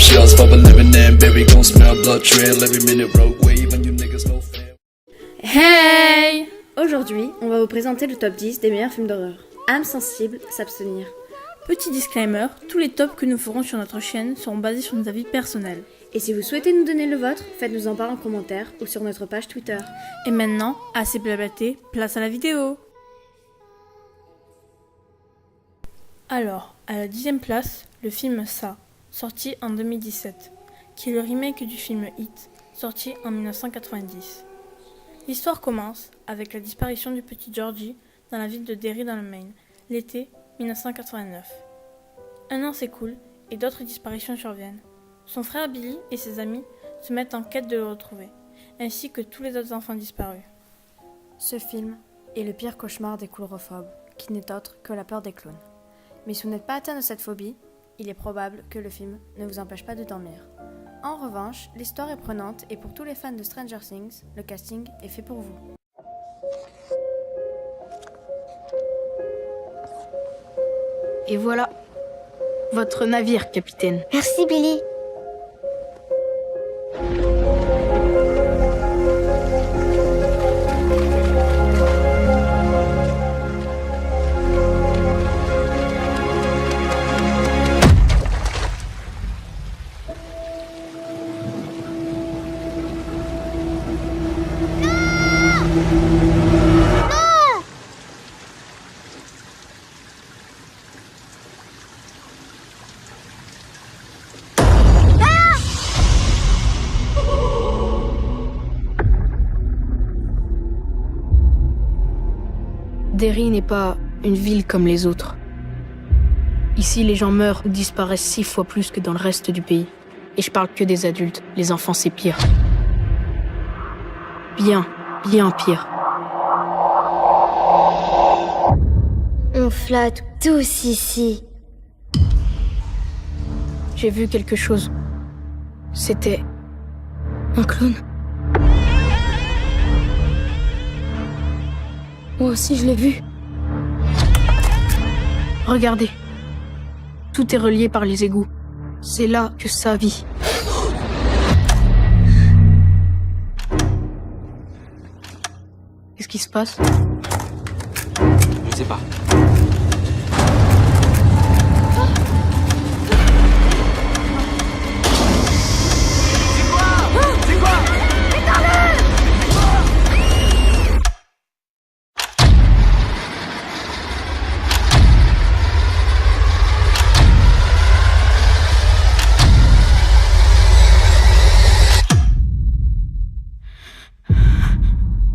shots for a living and baby gon' smell blood trail every minute road wave and you niggas no fair. Hey! Aujourd'hui, on va vous présenter le top 10 des meilleurs films d'horreur. Âme sensible, s'abstenir. Petit disclaimer, tous les tops que nous ferons sur notre chaîne seront basés sur nos avis personnels. Et si vous souhaitez nous donner le vôtre, faites-nous en part en commentaire ou sur notre page Twitter. Et maintenant, assez blablaté, place à la vidéo. Alors, à la 10e place, le film Ça, sorti en 2017, qui est le remake du film It, sorti en 1990. L'histoire commence avec la disparition du petit Georgie dans la ville de Derry dans le Maine, l'été 1989. Un an s'écoule et d'autres disparitions surviennent. Son frère Billy et ses amis se mettent en quête de le retrouver, ainsi que tous les autres enfants disparus. Ce film est le pire cauchemar des coulrophobes, qui n'est autre que la peur des clowns. Mais si vous n'êtes pas atteint de cette phobie, il est probable que le film ne vous empêche pas de dormir. En revanche, l'histoire est prenante et pour tous les fans de Stranger Things, le casting est fait pour vous. Et voilà, votre navire, capitaine. Merci, Billy. Derry n'est pas une ville comme les autres. Ici, les gens meurent ou disparaissent 6 fois plus que dans le reste du pays. Et je parle que des adultes. Les enfants, c'est pire. Bien pire. On flatte tous ici. J'ai vu quelque chose. C'était un clown. Moi aussi, je l'ai vu. Regardez. Tout est relié par les égouts. C'est là que ça vit. Qu'est-ce qui se passe? Je sais pas.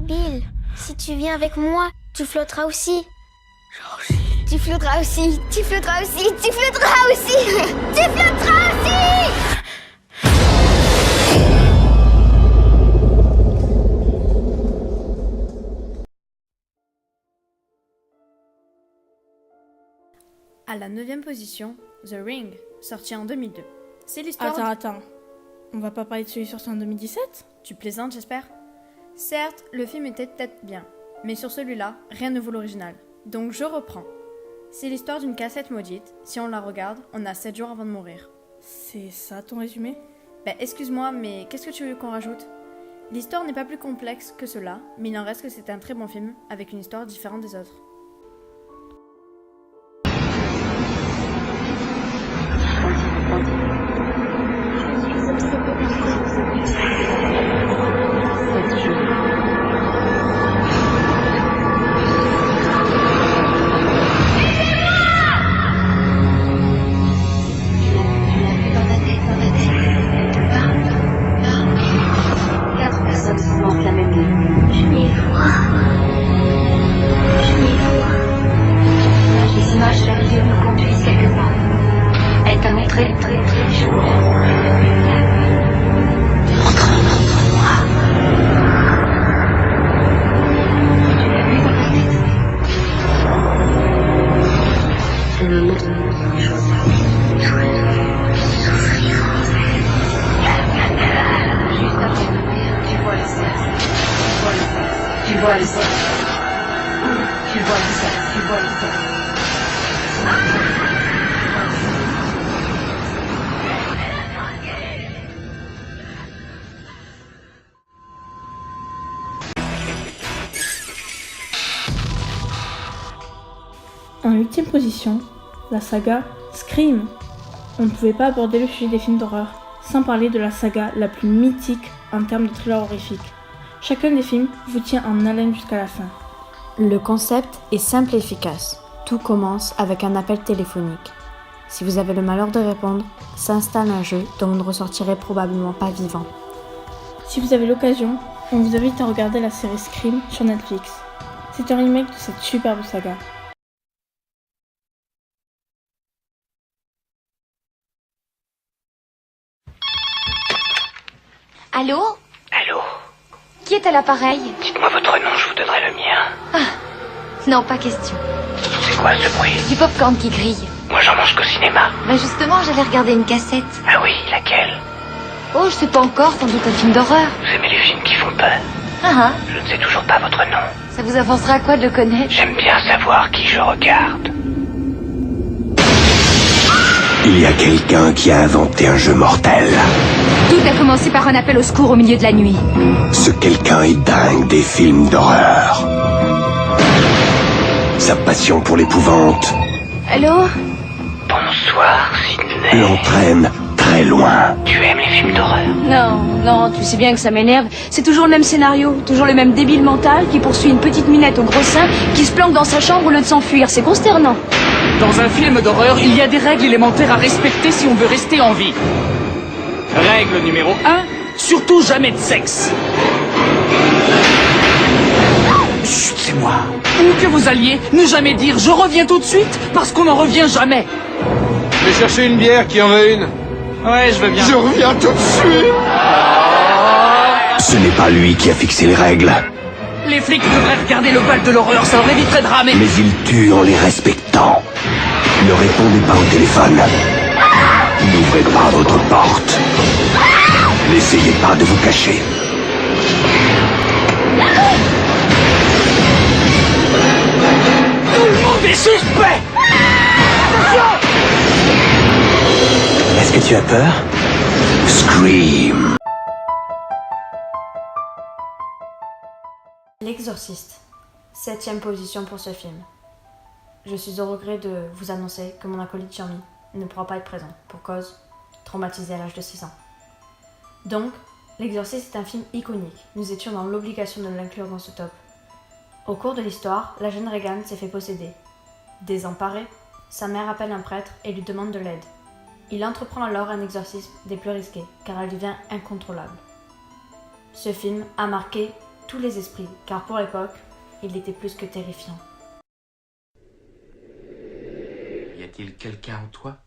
Bill, si tu viens avec moi, tu flotteras aussi. Georgie. Tu flotteras aussi, tu flotteras aussi, tu flotteras aussi. Tu flotteras aussi. À la 9e position, The Ring, sorti en 2002. C'est l'histoire... Attends. On va pas parler de celui sorti en 2017 ? Tu plaisantes, j'espère? Certes, le film était peut-être bien, mais sur celui-là, rien ne vaut l'original. Donc je reprends. C'est l'histoire d'une cassette maudite. Si on la regarde, on a 7 jours avant de mourir. C'est ça ton résumé ? Excuse-moi, mais qu'est-ce que tu veux qu'on rajoute? L'histoire n'est pas plus complexe que cela, mais il en reste que c'est un très bon film, avec une histoire différente des autres. vois le sexe. Tu vois le sexe, tu vois le sexe. 8e position, la saga Scream. On ne pouvait pas aborder le sujet des films d'horreur sans parler de la saga la plus mythique en termes de thriller horrifique. Chacun des films vous tient en haleine jusqu'à la fin. Le concept est simple et efficace. Tout commence avec un appel téléphonique. Si vous avez le malheur de répondre, s'installe un jeu dont vous ne ressortirez probablement pas vivant. Si vous avez l'occasion, on vous invite à regarder la série Scream sur Netflix. C'est un remake de cette superbe saga. Allô? Allô? Qui est à l'appareil? Dites-moi votre nom, je vous donnerai le mien. Non, pas question. C'est quoi ce bruit? Du popcorn qui grille. Moi j'en mange qu'au cinéma. Bah justement, j'allais regarder une cassette. Ah oui, laquelle? Oh, je sais pas encore, sans doute un film d'horreur. Vous aimez les films qui font peur? Ah Je ne sais toujours pas votre nom. ça vous avancera à quoi de le connaître? J'aime bien savoir qui je regarde. Il y a quelqu'un qui a inventé un jeu mortel. Tout a commencé par un appel au secours au milieu de la nuit. Ce quelqu'un est dingue des films d'horreur. Sa passion pour l'épouvante Allô? Bonsoir, Sydney. l'entraîne très loin. Tu aimes les films d'horreur? Non, tu sais bien que ça m'énerve. C'est toujours le même scénario, toujours le même débile mental qui poursuit une petite minette au gros sein qui se planque dans sa chambre au lieu de s'enfuir. C'est consternant. Dans un film d'horreur, il y a des règles élémentaires à respecter si on veut rester en vie. Règle numéro 1, surtout jamais de sexe. Chut, c'est moi. Où que vous alliez, ne jamais dire « je reviens tout de suite » parce qu'on n'en revient jamais. Je vais chercher une bière, qui en veut une? Ouais, je veux bien. Je reviens tout de suite. Ce n'est pas lui qui a fixé les règles, Les flics devraient regarder le bal de l'horreur, ça leur éviterait de ramer. mais il tue en les respectant. Ne répondez pas au téléphone. N'ouvrez pas votre porte. N'essayez pas de vous cacher. Tout le monde est suspect. Est-ce que tu as peur? Scream. L'Exorciste. 7e position pour ce film. Je suis au regret de vous annoncer que mon acolyte Jeremy ne pourra pas être présent, pour cause traumatisé à l'âge de 6 ans. Donc, L'Exorciste est un film iconique. Nous étions dans l'obligation de l'inclure dans ce top. Au cours de l'histoire, la jeune Regan s'est fait posséder. Désemparée, sa mère appelle un prêtre et lui demande de l'aide. Il entreprend alors un exorcisme des plus risqués, car elle devient incontrôlable. Ce film a marqué tous les esprits, car pour l'époque, il était plus que terrifiant. Y a-t-il quelqu'un en toi?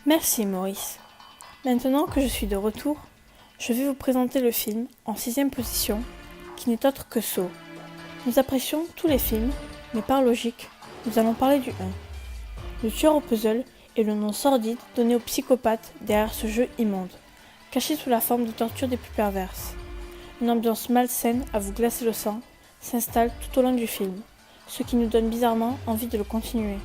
Merci Maurice. Maintenant que je suis de retour, je vais vous présenter le film en 6e position, qui n'est autre que Saw. Nous apprécions tous les films, mais par logique, nous allons parler du 1. Le tueur au puzzle est le nom sordide donné aux psychopathes derrière ce jeu immonde, caché sous la forme de torture des plus perverses. Une ambiance malsaine à vous glacer le sang, s'installe tout au long du film, ce qui nous donne bizarrement envie de le continuer.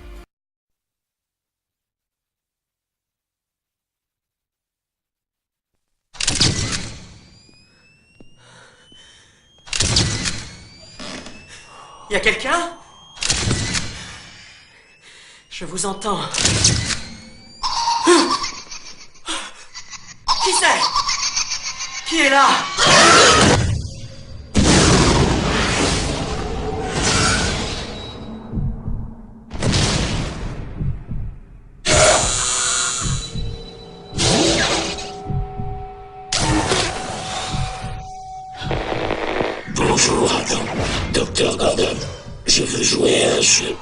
Y a quelqu'un? Je vous entends. Qui c'est? Qui est là? Bonjour, Adam. Dr. Gordon. Je veux jouer à un jeu.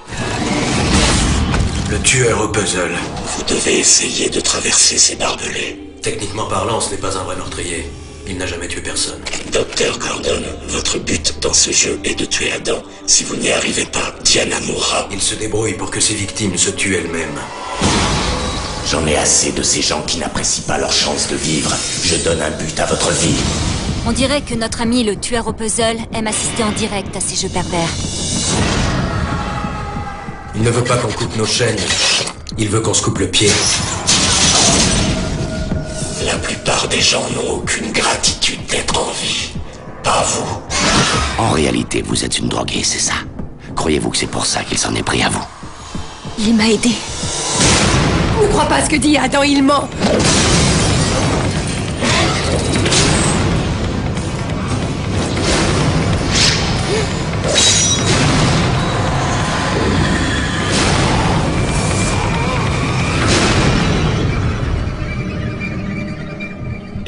Le tueur au puzzle. Vous devez essayer de traverser ces barbelés. Techniquement parlant, ce n'est pas un vrai meurtrier. Il n'a jamais tué personne. Dr. Gordon, votre but dans ce jeu est de tuer Adam. Si vous n'y arrivez pas, Diana mourra. Il se débrouille pour que ses victimes se tuent elles-mêmes. J'en ai assez de ces gens qui n'apprécient pas leur chance de vivre. Je donne un but à votre vie. On dirait que notre ami le tueur au puzzle aime assister en direct à ces jeux pervers. Il ne veut pas qu'on coupe nos chaînes. Il veut qu'on se coupe le pied. La plupart des gens n'ont aucune gratitude d'être en vie. Pas vous. En réalité, vous êtes une droguée, c'est ça? Croyez-vous que c'est pour ça qu'il s'en est pris à vous? Il m'a aidé. Ne crois pas ce que dit Adam, il ment.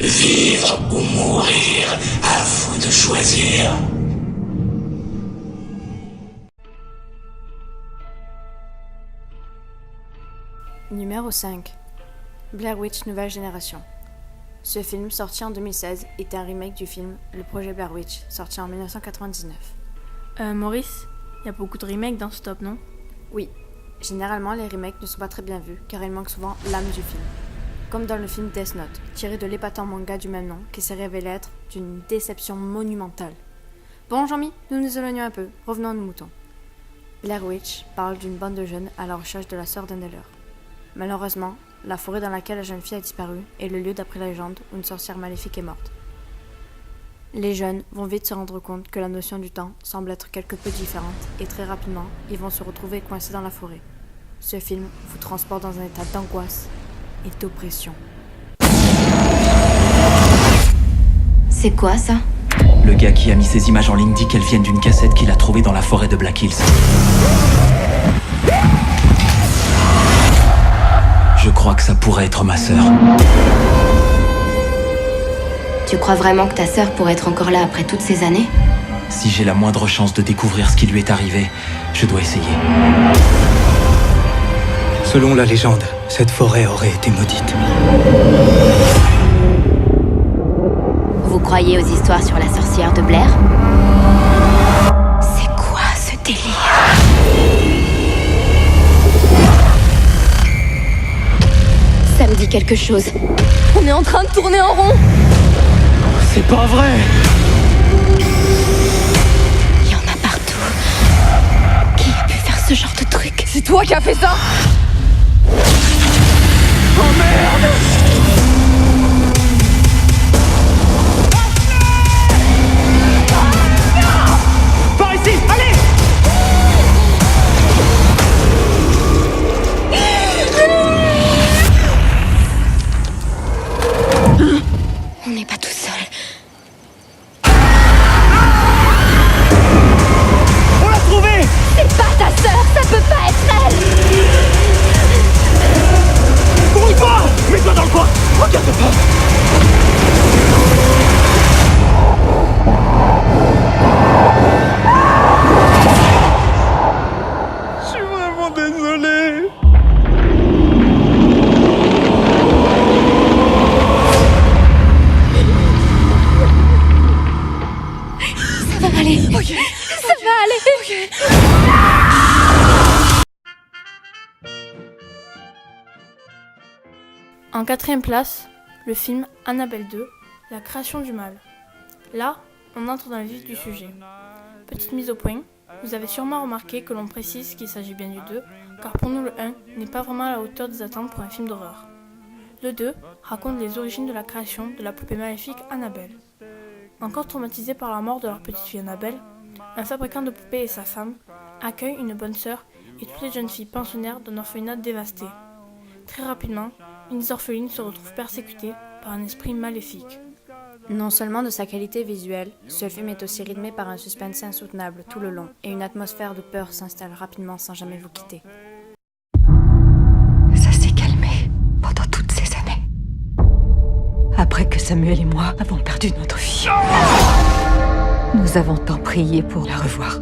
Vivre ou mourir, à vous de choisir. Numéro 5. Blair Witch Nouvelle Génération. Ce film, sorti en 2016, est un remake du film Le Projet Blair Witch, sorti en 1999. Maurice, il y a beaucoup de remakes dans ce top, non? Oui. Généralement, les remakes ne sont pas très bien vus, car ils manquent souvent l'âme du film. Comme dans le film Death Note, tiré de l'épatant manga du même nom, qui s'est révélé être d'une déception monumentale. Bon, Jean-Mi, nous nous éloignons un peu, revenons à nos moutons. Blair Witch parle d'une bande de jeunes à la recherche de la sœur d'un des leurs. Malheureusement, la forêt dans laquelle la jeune fille a disparu est le lieu d'après la légende où une sorcière maléfique est morte. Les jeunes vont vite se rendre compte que la notion du temps semble être quelque peu différente et très rapidement, ils vont se retrouver coincés dans la forêt. Ce film vous transporte dans un état d'angoisse et d'oppression. C'est quoi ça? Le gars qui a mis ces images en ligne dit qu'elles viennent d'une cassette qu'il a trouvée dans la forêt de Black Hills. Je crois que ça pourrait être ma sœur. Tu crois vraiment que ta sœur pourrait être encore là après toutes ces années? Si j'ai la moindre chance de découvrir ce qui lui est arrivé, je dois essayer. Selon la légende, cette forêt aurait été maudite. Vous croyez aux histoires sur la sorcière de Blair? C'est quoi ce délire? Ça me dit quelque chose. On est en train de tourner en rond. C'est pas vrai! Il y en a partout. Qui a pu faire ce genre de truc? C'est toi qui as fait ça? Oh merde! Par ici, allez! On n'est pas tout seul. On l'a trouvée! C'est pas ta sœur, ça peut pas être elle! Bouge-toi! Mets-toi dans le coin! Regarde pas! Je suis vraiment désolé! Ça va aller. Ok. Ça va aller. Ok. En 4e place, le film Annabelle 2, La création du mal. Là, on entre dans le vif du sujet. Petite mise au point, vous avez sûrement remarqué que l'on précise qu'il s'agit bien du 2, car pour nous le 1 n'est pas vraiment à la hauteur des attentes pour un film d'horreur. Le 2 raconte les origines de la création de la poupée maléfique Annabelle. Encore traumatisés par la mort de leur petite fille Annabelle, un fabricant de poupées et sa femme accueillent une bonne sœur et toutes les jeunes filles pensionnaires d'un orphelinat dévasté. Très rapidement, une des orphelines se retrouve persécutée par un esprit maléfique. Non seulement de sa qualité visuelle, ce film est aussi rythmé par un suspense insoutenable tout le long et une atmosphère de peur s'installe rapidement sans jamais vous quitter. Ça s'est calmé pendant toutes ces années. Après que Samuel et moi avons perdu notre fille. Nous avons tant prié pour la revoir.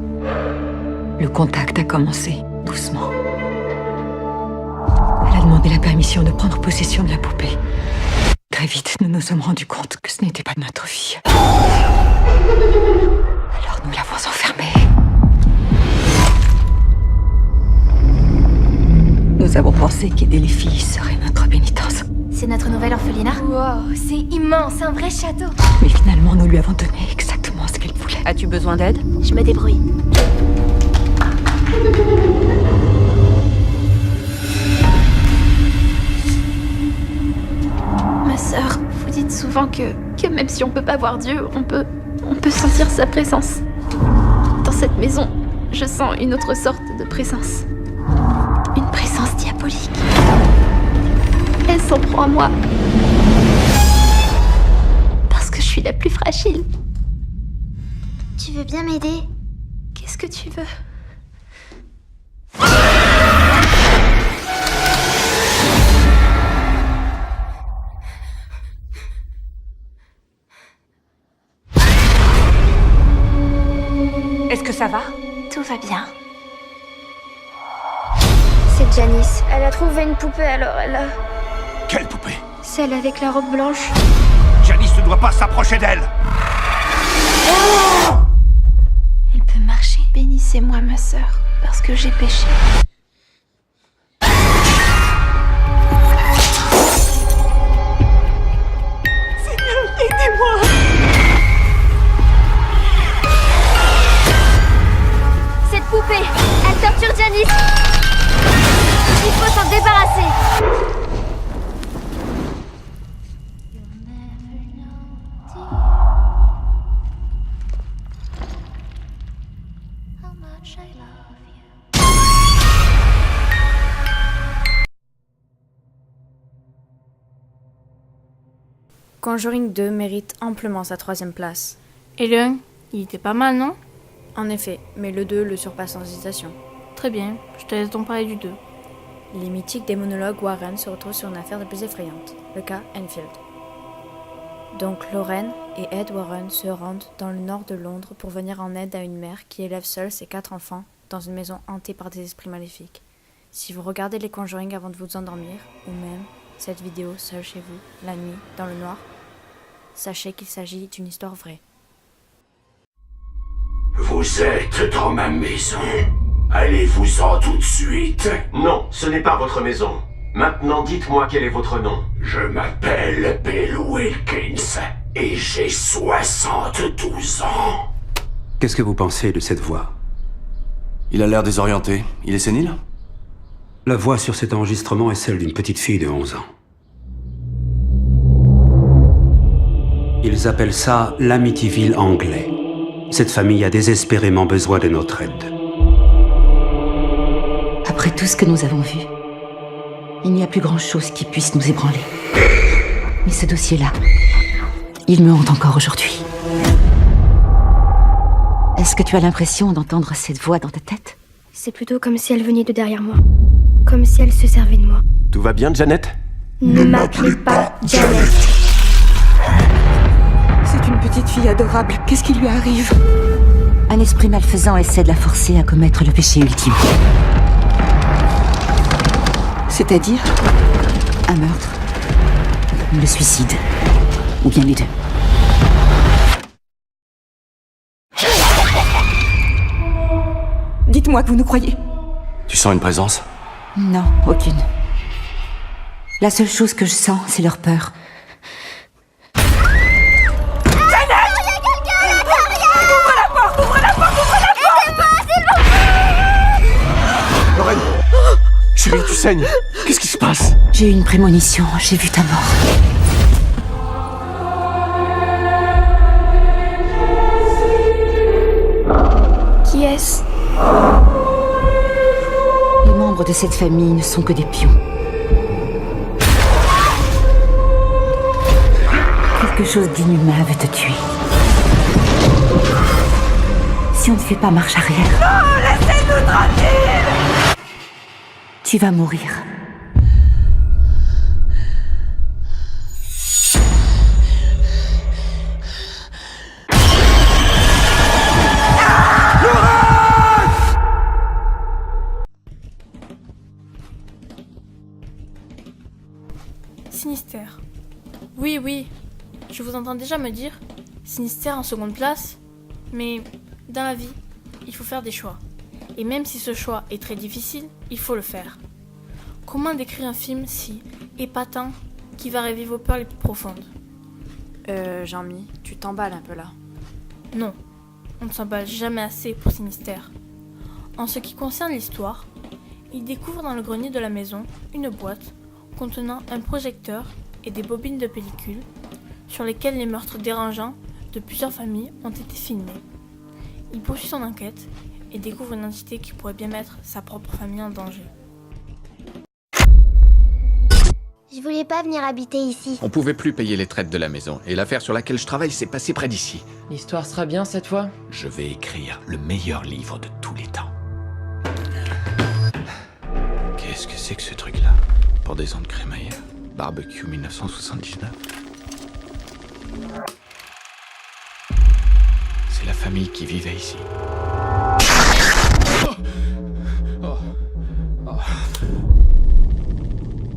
Le contact a commencé doucement. Elle a demandé la permission de prendre possession de la poupée. Très vite, nous nous sommes rendus compte que ce n'était pas notre fille. Alors nous l'avons enfermée. Nous avons pensé qu'aider les filles serait notre pénitence. C'est notre nouvel orphelinat. Wow, c'est immense, un vrai château. Mais finalement, nous lui avons donné exactement ce qu'elle voulait. As-tu besoin d'aide? Je me débrouille. Ma sœur, vous dites souvent que même si on peut pas voir Dieu, on peut sentir sa présence. Dans cette maison, je sens une autre sorte de présence. Une présence diabolique. Elle s'en prend à moi. Parce que je suis la plus fragile. Tu veux bien m'aider? Qu'est-ce que tu veux? Est-ce que ça va? Tout va bien. C'est Janice. Elle a trouvé une poupée, alors elle a... Quelle poupée? Celle avec la robe blanche. Janice ne doit pas s'approcher d'elle. Elle peut marcher. Bénissez-moi, ma sœur, parce que j'ai péché. Seigneur, aidez-moi! Cette poupée, elle torture Janice. Il faut s'en débarrasser. Conjuring 2 mérite amplement sa 3e place. Et le 1, il était pas mal, non? En effet, mais le 2 le surpasse sans hésitation. Très bien, je te laisse donc parler du 2. Les mythiques démonologues Warren se retrouvent sur une affaire des plus effrayantes, le cas Enfield. Donc Lorraine et Ed Warren se rendent dans le nord de Londres pour venir en aide à une mère qui élève seule ses 4 enfants dans une maison hantée par des esprits maléfiques. Si vous regardez les Conjuring avant de vous endormir, ou même cette vidéo seule chez vous, la nuit, dans le noir, sachez qu'il s'agit d'une histoire vraie. Vous êtes dans ma maison. Allez-vous-en tout de suite. Non, ce n'est pas votre maison. Maintenant, dites-moi quel est votre nom. Je m'appelle Bill Wilkins et j'ai 72 ans. Qu'est-ce que vous pensez de cette voix? Il a l'air désorienté. Il est sénile? La voix sur cet enregistrement est celle d'une petite fille de 11 ans. Ils appellent ça l'Amityville anglais. Cette famille a désespérément besoin de notre aide. Après tout ce que nous avons vu, il n'y a plus grand-chose qui puisse nous ébranler. Mais ce dossier-là, il me hante encore aujourd'hui. Est-ce que tu as l'impression d'entendre cette voix dans ta tête? C'est plutôt comme si elle venait de derrière moi. Comme si elle se servait de moi. Tout va bien, Janet? Ne m'appelez pas Janet. C'est une petite fille adorable. Qu'est-ce qui lui arrive? Un esprit malfaisant essaie de la forcer à commettre le péché ultime. C'est-à-dire? Un meurtre. Le suicide. Ou bien les deux. Dites-moi que vous nous croyez. Tu sens une présence? Non, aucune. La seule chose que je sens, c'est leur peur. Janet! Chérie, tu saignes. Qu'est-ce qui se passe? J'ai eu une prémonition, j'ai vu ta mort. Qui est-ce? Les membres de cette famille ne sont que des pions. Quelque chose d'inhumain veut te tuer. Si on ne fait pas marche arrière... Non, laissez-nous tranquilles! Tu vas mourir. Sinistère. Oui, je vous entends déjà me dire Sinistère en seconde place, mais dans la vie, il faut faire des choix. Et même si ce choix est très difficile, il faut le faire. Comment décrire un film si épatant qui va revivre vos peurs les plus profondes? Jean-Mi, tu t'emballes un peu là. Non, on ne s'emballe jamais assez pour Sinistère. En ce qui concerne l'histoire, il découvre dans le grenier de la maison une boîte contenant un projecteur et des bobines de pellicule sur lesquelles les meurtres dérangeants de plusieurs familles ont été filmés. Il poursuit son enquête et découvre une entité qui pourrait bien mettre sa propre famille en danger. Je voulais pas venir habiter ici. On pouvait plus payer les traites de la maison, et l'affaire sur laquelle je travaille s'est passée près d'ici. L'histoire sera bien cette fois? Je vais écrire le meilleur livre de tous les temps. Qu'est-ce que c'est que ce truc-là? Pendaison de crémaillère? Barbecue 1979? C'est la famille qui vivait ici.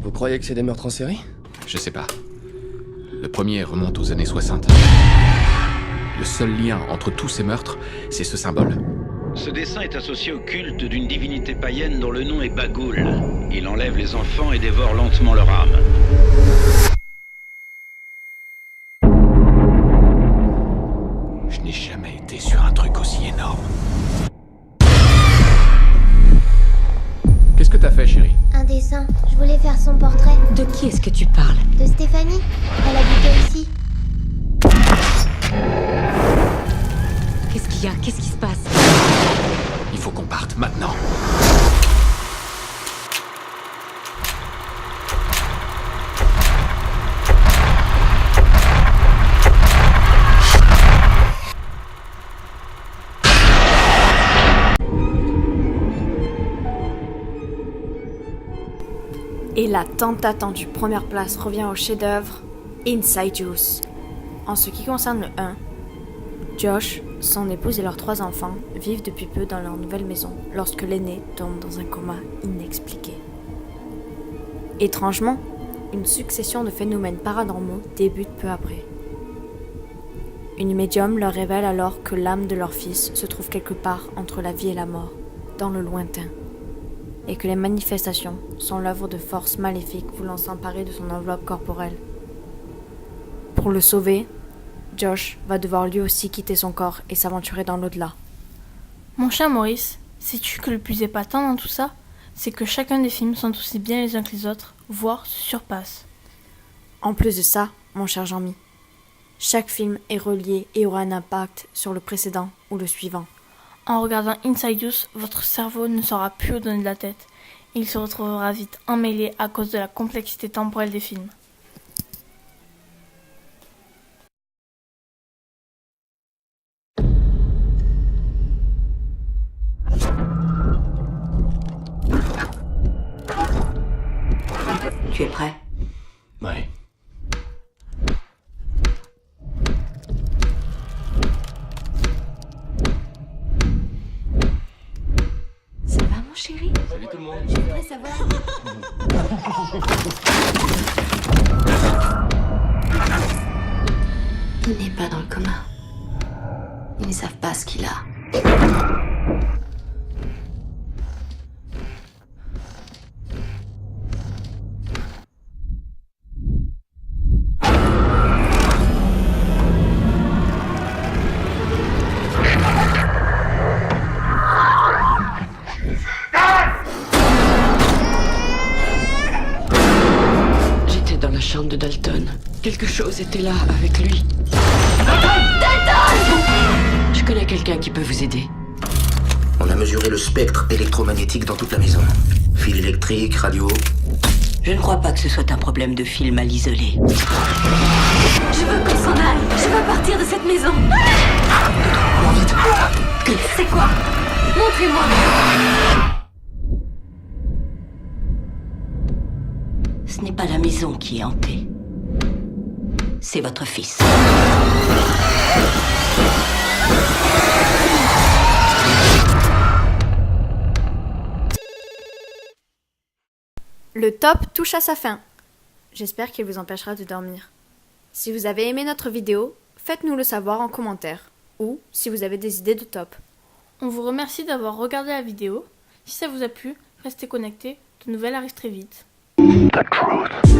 Vous croyez que c'est des meurtres en série? Je sais pas. Le premier remonte aux années 60. Le seul lien entre tous ces meurtres, c'est ce symbole. Ce dessin est associé au culte d'une divinité païenne dont le nom est Bagoul. Il enlève les enfants et dévore lentement leur âme. Je n'ai jamais été sur un truc aussi énorme. Qu'est-ce que t'as fait, chérie? Un dessin. Je voulais faire son portrait. De qui est-ce que tu parles? De Stéphanie. Elle habitait ici. Qu'est-ce qu'il y a? Qu'est-ce qui se passe? Il faut qu'on parte maintenant. Et la tant attendue première place revient au chef-d'œuvre Inside Juice. En ce qui concerne le 1, Josh, son épouse et leurs 3 enfants vivent depuis peu dans leur nouvelle maison lorsque l'aîné tombe dans un coma inexpliqué. Étrangement, une succession de phénomènes paranormaux débute peu après. Une médium leur révèle alors que l'âme de leur fils se trouve quelque part entre la vie et la mort, dans le lointain, et que les manifestations sont l'œuvre de forces maléfiques voulant s'emparer de son enveloppe corporelle. Pour le sauver, Josh va devoir lui aussi quitter son corps et s'aventurer dans l'au-delà. Mon cher Maurice, sais-tu que le plus épatant dans tout ça, c'est que chacun des films sont aussi bien les uns que les autres, voire se surpassent. En plus de ça, mon cher Jean-Mi, chaque film est relié et aura un impact sur le précédent ou le suivant. En regardant Inside Use, votre cerveau ne saura plus où donner de la tête. Il se retrouvera vite emmêlé à cause de la complexité temporelle des films. Tu es prêt? Ouais. Ça va, mon chéri? Salut tout le monde. Je voudrais savoir. Il n'est pas dans le coma. Ils ne savent pas ce qu'il a. tante de Dalton. Quelque chose était là avec lui. Dalton! Je connais quelqu'un qui peut vous aider. On a mesuré le spectre électromagnétique dans toute la maison. Fil électrique, radio... Je ne crois pas que ce soit un problème de fil mal isolé. Je veux qu'on s'en aille. Je veux partir de cette maison. C'est quoi? Montrez-moi. Ce n'est pas la maison qui est hantée. C'est votre fils. Le top touche à sa fin. J'espère qu'il vous empêchera de dormir. Si vous avez aimé notre vidéo, faites-nous le savoir en commentaire. Ou si vous avez des idées de top. On vous remercie d'avoir regardé la vidéo. Si ça vous a plu, restez connectés. De nouvelles arrivent très vite. The truth.